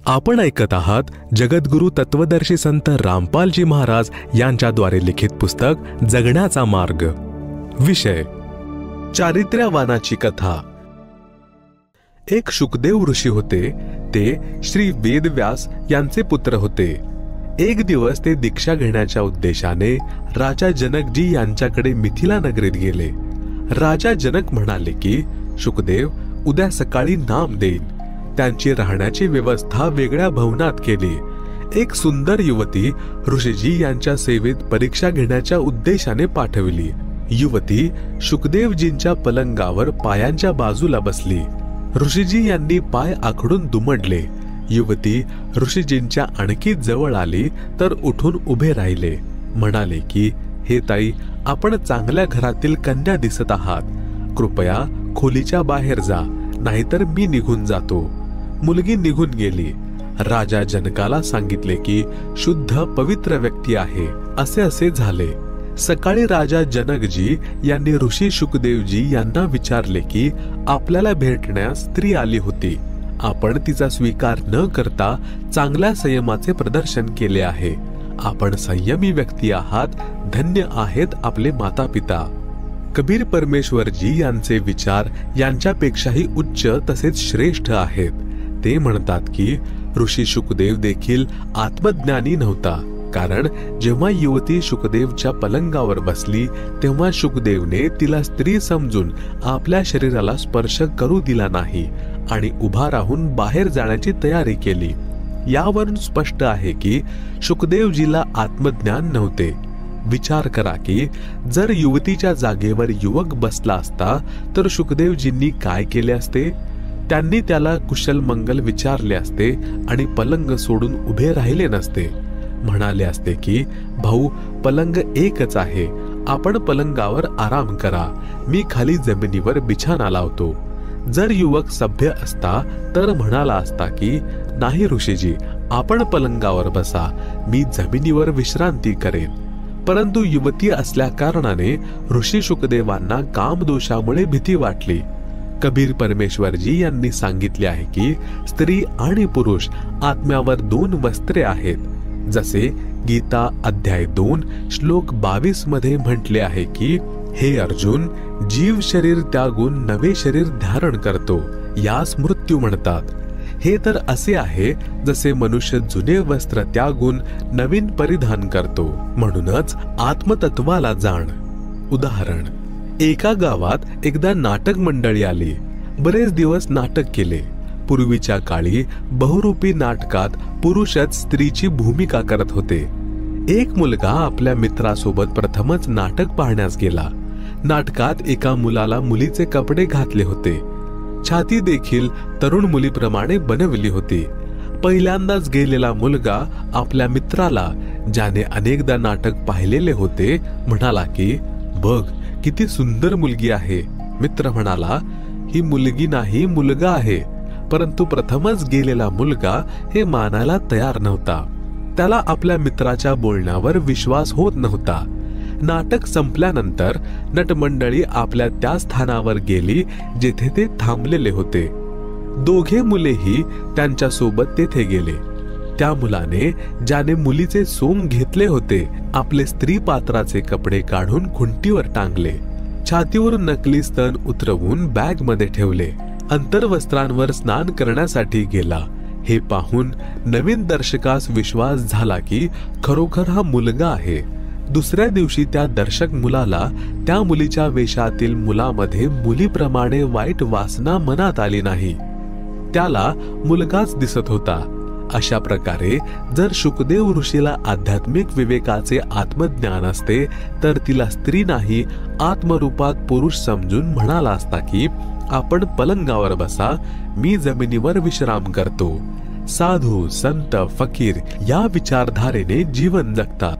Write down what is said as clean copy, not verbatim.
आपण ऐकत आहात जगद्गुरु तत्वदर्शी संत रामपालजी महाराज यांच्याद्वारे लिखित पुस्तक जगण्याचा मार्ग। विषय चारित्र्यवानाची कथा। एक शुकदेव ऋषी होते। ते श्री वेदव्यास यांचे पुत्र होते। एक दिवस ते दीक्षा घेण्याच्या उद्देशाने राजा जनकजी यांच्याकडे मिथिला नगरीत गेले। राजा जनक म्हणाले की शुकदेव उद्या सकाळी नाम देईन। त्यांची राहण्याची व्यवस्था वेगळ्या भवनात केली। एक सुंदर युवती ऋषीजी यांच्या सेवेत परीक्षा घेण्याच्या उद्देशाने पाठवली। युवती शुकदेवजींच्या पलंगावर पायांच्या बाजूला बसली। ऋषीजी यांनी पाय आखडून दुमडले। युवती ऋषीजींच्या आणखी जवळ आली तर उठून उभे राहिले। म्हणाले की हे ताई, आपण चांगल्या घरातील कन्या दिसत आहात। कृपया खोलीच्या बाहेर जा, नाहीतर मी निघून जातो। मुलगी निघून गेली। राजा जनकाला सांगितले की शुद्ध पवित्र व्यक्ती आहे। असे झाले। सकाळी राजा जनकजी यांनी ऋषी शुकदेवजी यांना विचारले की आपल्याला भेटण्यास स्त्री आली होती। आपण तिचा स्वीकार न करता चांगल्या संयमाचे प्रदर्शन केले आहे। आपण संयमी व्यक्ती आहात। धन्य आहेत आपले माता पिता। कबीर परमेश्वरजी यांचे विचार यांच्यापेक्षाही उच्च तसेच श्रेष्ठ आहेत। ते म्हणतात की ऋषी शुकदेव देखील आत्मज्ञानी नव्हता, कारण जेव्हा युवती शुकदेवच्या पलंगावर बसली तेव्हा शुकदेवने तिला स्त्री समजून आपल्या शरीराला स्पर्श करू दिला नाही आणि उभा राहून बाहेर जाण्याची तयारी केली। यावरून स्पष्ट आहे की शुकदेवजीला आत्मज्ञान नव्हते। विचार करा की जर युवतीच्या जागेवर युवक बसला असता तर शुकदेवजींनी काय केले असते? त्यांनी त्याला कुशल मंगल विचारले असते आणि पलंग सोडून उभे राहिले नसते। म्हणाले असते की भाऊ, पलंग एकच आहे, आपण पलंगावर आराम करा, मी खाली जमिनीवर बिछाना लावतो। जर युवक सभ्य असता तर म्हणाला असता की नाही ऋषीजी, आपण पलंगावर बसा, मी जमिनीवर विश्रांती करेन। परंतु युवती असल्या कारणाने ऋषी शुकदेवांना कामदोषामुळे भीती वाटली। कबीर परमेश्वरजी यांनी सांगितले आहे की स्त्री आणि पुरुष आत्म्यावर दोन वस्त्रे आहेत। जसे गीता अध्याय 2 श्लोक 22 मध्ये म्हटले आहे की हे अर्जुन, जीव शरीर त्यागून नवे शरीर धारण करतो, यास मृत्यू म्हणतात। हे तर असे आहे जसे मनुष्य जुने वस्त्र त्यागून नवीन परिधान करतो। म्हणूनच आत्मतत्वाला जाण। उदाहरण, एका गावात एकदा नाटक मंडळी आली। बरेच दिवस नाटक केले। पूर्वीच्या काळी बहुरूपी नाटकात पुरुषच स्त्रीची भूमिका करत होते। एक मुलगा आपल्या मित्रासोबत प्रथमच नाटक पाहण्यास गेला। नाटकात एका मुलाला मुलीचे कपडे घातले होते। छाती देखील तरुण मुलीप्रमाणे बनवली होती। पहिल्यांदाच गेलेला मुलगा आपल्या मित्राला, ज्याने अनेकदा नाटक पाहिलेले होते, म्हणाला की बघ, किती सुंदर मुलगी आहे। मित्र म्हणाला, ही मुलगी नाही, मुलगा आहे। परंतु प्रथमच गेलेला मुलगा हे मानायला तयार नव्हता। त्याला आपल्या मित्राच्या बोलण्यावर विश्वास होत नव्हता। नाटक संपल्यानंतर नटमंडळी आपल्या त्या स्थानावर गेली जेथे ते थांबलेले होते। दोघे मुलेही त्यांच्या सोबत तेथे गेले। त्या मुलाने, ज्याने मुलीचे सोंग घेतले होते, आपले स्त्री पात्राचे कपडे काढून खुंटीवर टांगले। छातीवरून नकली स्तन उतरवून बॅग मध्ये ठेवले। अंतर्वस्त्रांवर स्नान करण्यासाठी गेला। हे पाहून नवीन दर्शकास विश्वास झाला की खरोखर हा मुलगा आहे। दुसऱ्या दिवशी त्या दर्शक मुलाला त्या मुलीच्या वेशातील मुलामध्ये मुलीप्रमाणे वाईट वासना मनात आली नाही। त्याला मुलगाच दिसत होता। अशा प्रकारे जर शुकदेव ऋषीला आध्यात्मिक विवेकाचे आत्मज्ञान असते तर तिला स्त्री नाही, आत्मरूपात पुरुष समजून म्हणाला असता की आपण पलंगावर बसा, मी जमिनीवर विश्राम करतो। साधू, संत, फकीर या विचारधारेने जीवन जगतात।